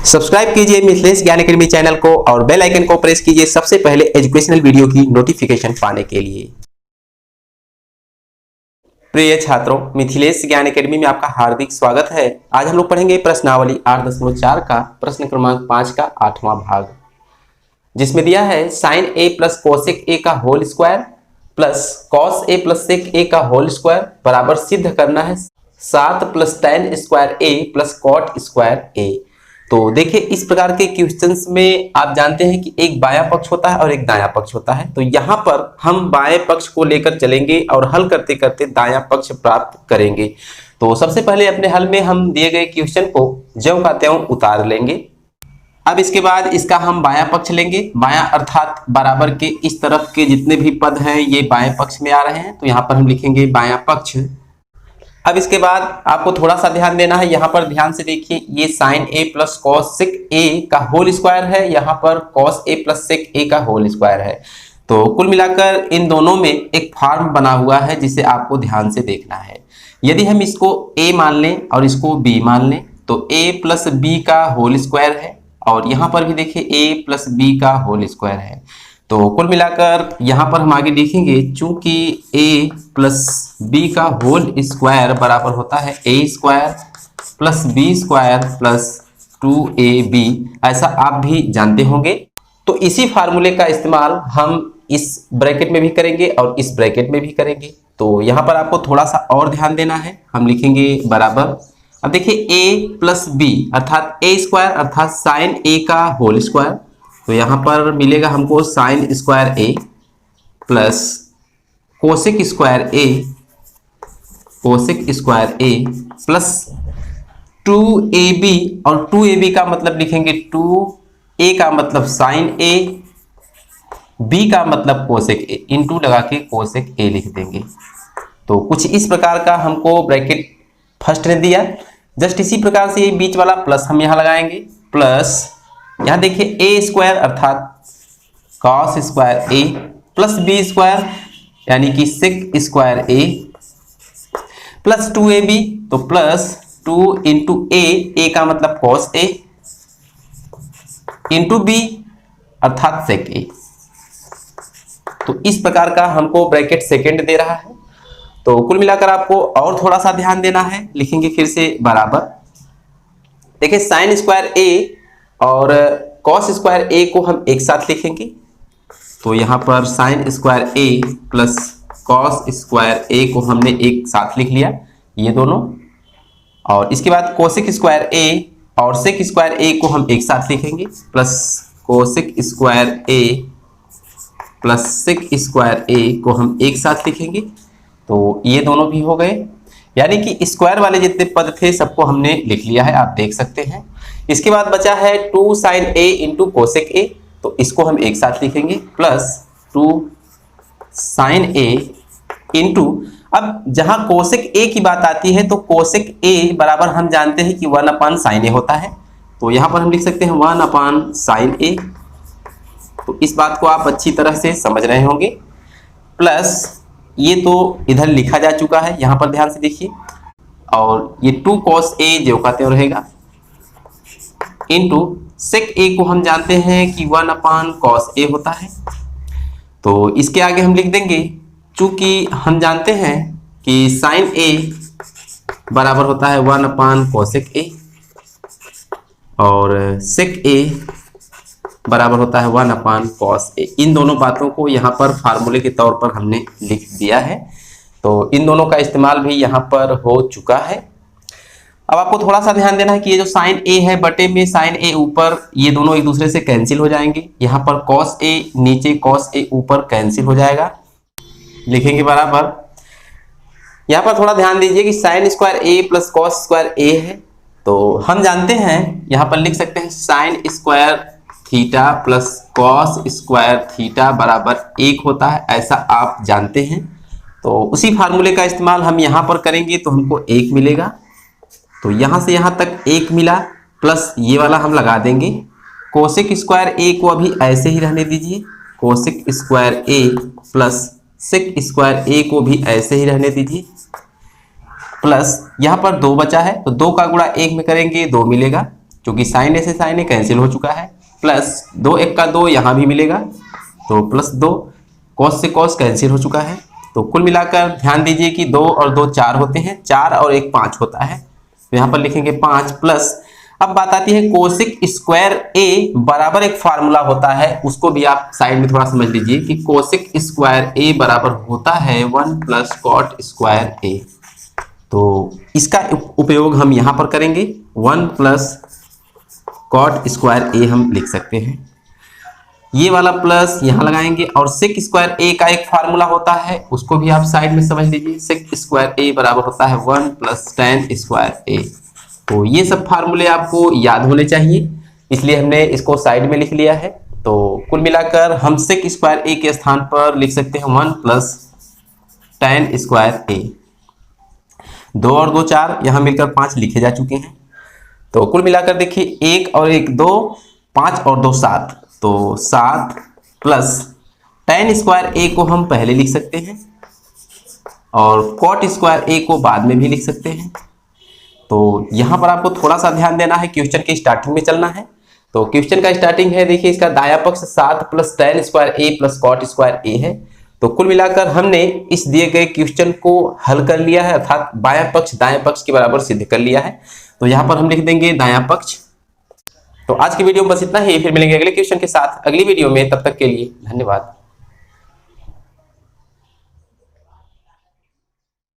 Subscribe कीजिए मिथिलेश ज्ञान academy channel को और बेल आइकन को प्रेस कीजिए सबसे पहले एजुकेशनल वीडियो की नोटिफिकेशन पाने के लिए। प्रिय छात्रों, मिथिलेश ज्ञान अकेडमी में आपका हार्दिक स्वागत है। आज हम लोग पढ़ेंगे प्रश्नावली 8.4 का प्रश्न क्रमांक 5 का 8वां भाग, जिसमें दिया है sine A plus cosec A का whole square plus cos A plus sec A का होल स्क्वायर बराबर सिद्ध करना है 7 plus tan square A plus cot square A. तो देखिए, इस प्रकार के क्वेश्चंस में आप जानते हैं कि एक बायां पक्ष होता है और एक दायां पक्ष होता है। तो यहाँ पर हम बाएं पक्ष को लेकर चलेंगे और हल करते करते दायां पक्ष प्राप्त करेंगे। तो सबसे पहले अपने हल में हम दिए गए क्वेश्चन को ज्यों का त्यों उतार लेंगे। अब इसके बाद इसका हम बायां पक्ष लेंगे। बायां अर्थात बराबर के इस तरफ के जितने भी पद हैं ये बाएं पक्ष में आ रहे हैं, तो यहाँ पर हम लिखेंगे बायां पक्ष। अब इसके बाद आपको थोड़ा सा ध्यान देना है। यहाँ पर ध्यान से देखिए, ये sign A plus cos sec A का होल स्क्वायर है, यहाँ पर cos A plus sec A का होल स्क्वायर है। तो कुल मिलाकर इन दोनों में एक फॉर्म बना हुआ है जिसे आपको ध्यान से देखना है। यदि हम इसको ए मान लें और इसको बी मान लें तो ए प्लस बी का होल स्क्वायर है, और यहाँ पर भी देखिए ए प्लस बी का होल स्क्वायर है। तो कुल मिलाकर यहाँ पर हम आगे देखेंगे, चूंकि a प्लस बी का होल स्क्वायर बराबर होता है a square plus B square plus 2ab, ऐसा आप भी जानते होंगे। तो इसी फार्मूले का इस्तेमाल हम इस ब्रैकेट में भी करेंगे और इस ब्रैकेट में भी करेंगे। तो यहाँ पर आपको थोड़ा सा और ध्यान देना है। हम लिखेंगे बराबर, अब देखिए a प्लस बी अर्थात a स्क्वायर अर्थात साइन a का होल स्क्वायर, तो यहाँ पर मिलेगा हमको sine square A plus cosec square A plus 2ab, और 2ab का मतलब लिखेंगे 2a का मतलब साइन ए, b का मतलब कोसेक ए, इंटू लगा के कोसेक ए लिख देंगे। तो कुछ इस प्रकार का हमको ब्रैकेट फर्स्ट ने दिया। जस्ट इसी प्रकार से ये बीच वाला प्लस हम यहाँ लगाएंगे, प्लस यहाँ देखिए ए स्क्वायर अर्थात cos square A plus B square यानी कि sec square A plus 2ab, तो प्लस 2 इंटू ए का मतलब कॉस ए इंटू बी अर्थात सेक ए। तो इस प्रकार का हमको ब्रैकेट सेकेंड दे रहा है। तो कुल मिलाकर आपको और थोड़ा सा ध्यान देना है। लिखेंगे फिर से बराबर, देखिए साइन स्क्वायर ए और कॉस स्क्वायर ए को हम एक साथ लिखेंगे। तो यहाँ पर sine square A plus cos square ए को हमने एक साथ लिख लिया, ये दोनों। और इसके बाद कोसेक स्क्वायर ए और सेक स्क्वायर ए को हम एक साथ लिखेंगे, plus cosec square A plus sec square ए को हम एक साथ लिखेंगे। तो ये दोनों भी हो गए, यानी कि स्क्वायर वाले जितने पद थे सबको हमने लिख लिया है, आप देख सकते हैं। इसके बाद बचा है 2 sine A into cosec A, तो इसको हम एक साथ लिखेंगे, प्लस 2 साइन ए इंटू, अब जहां कोसेक ए की बात आती है तो कोसेक ए बराबर हम जानते हैं कि 1 अपान साइन ए होता है। तो यहां पर हम लिख सकते हैं 1 अपान साइन ए। तो इस बात को आप अच्छी तरह से समझ रहे होंगे। प्लस ये तो इधर लिखा जा चुका है, यहां पर ध्यान से देखिए, और ये 2 कॉस ए जो का त्यों रहेगा इंटू सेक ए को हम जानते हैं कि 1 अपान कॉस ए होता है। तो इसके आगे हम लिख देंगे, चूंकि हम जानते हैं कि साइन ए बराबर होता है 1 अपान कोसेक ए और सेक ए बराबर होता है 1 अपान कॉस ए। इन दोनों बातों को यहाँ पर फार्मूले के तौर पर हमने लिख दिया है। तो इन दोनों का इस्तेमाल भी यहाँ पर हो चुका है। अब आपको थोड़ा सा ध्यान देना है कि ये जो साइन ए है बटे में साइन ए ऊपर, ये दोनों एक दूसरे से कैंसिल हो जाएंगे। यहाँ पर कॉस ए नीचे कॉस ए ऊपर कैंसिल हो जाएगा, लिखेंगे बराबर। यहाँ पर थोड़ा ध्यान दीजिए कि sine square A plus cos square ए है, तो हम जानते हैं यहाँ पर लिख सकते हैं sine square theta plus cos square theta बराबर 1 होता है, ऐसा आप जानते हैं। तो उसी फार्मूले का इस्तेमाल हम यहाँ पर करेंगे तो हमको 1 मिलेगा। तो यहाँ से यहाँ तक 1 मिला, प्लस ये वाला हम लगा देंगे। कोसेक स्क्वायर ए को अभी ऐसे ही रहने दीजिए, cosec square A plus sec square ए को भी ऐसे ही रहने दीजिए, प्लस यहाँ पर 2 बचा है तो 2 का गुणा 1 में करेंगे 2 मिलेगा, क्योंकि साइन ए से साइन ए कैंसिल हो चुका है, प्लस 2 1 का 2 यहाँ भी मिलेगा तो प्लस 2, कॉस से कॉस कैंसिल हो चुका है। तो कुल मिलाकर ध्यान दीजिए कि 2 और 2 4 होते हैं, 4 और 1 5 होता है, तो यहाँ पर लिखेंगे 5 प्लस। अब बात आती है कोसेक स्क्वायर ए बराबर एक फार्मूला होता है, उसको भी आप साइड में थोड़ा समझ लीजिए कि कोसेक स्क्वायर ए बराबर होता है 1 प्लस कॉट स्क्वायर ए। तो इसका उपयोग हम यहां पर करेंगे, 1 प्लस कॉट स्क्वायर ए हम लिख सकते हैं, ये वाला प्लस यहां लगाएंगे, और सेक स्क्वायर ए का एक फार्मूला होता है, उसको भी आप साइड में समझ लीजिए, सेक स्क्वायर ए बराबर होता है 1 प्लस tan स्क्वायर ए। तो ये सब फार्मूले आपको याद होने चाहिए, इसलिए हमने इसको साइड में लिख लिया है। तो कुल मिलाकर हम सेक स्क्वायर ए के स्थान पर लिख सकते हैं 1 प्लस tan स्क्वायर ए। 2 और 2 4, यहां मिलकर 5 लिखे जा चुके हैं। तो कुल मिलाकर देखिए 1 और 1 2, 5 और 2 7, तो 7 प्लस tan स्क्वायर ए को हम पहले लिख सकते हैं और कॉट स्क्वायर ए को बाद में भी लिख सकते हैं। तो यहां पर आपको थोड़ा सा ध्यान देना है, क्वेश्चन के स्टार्टिंग में चलना है। तो क्वेश्चन का स्टार्टिंग है, देखिए इसका दाया पक्ष 7 plus tan square A plus cot square ए है। तो कुल मिलाकर हमने इस दिए गए क्वेश्चन को हल कर लिया है, अर्थात बायां पक्ष दायां पक्ष के बराबर सिद्ध कर लिया है। तो यहां पर हम लिख देंगे दायां पक्ष। तो आज की वीडियो में बस इतना ही, फिर मिलेंगे अगले क्वेश्चन के साथ अगली वीडियो में, तब तक के लिए धन्यवाद।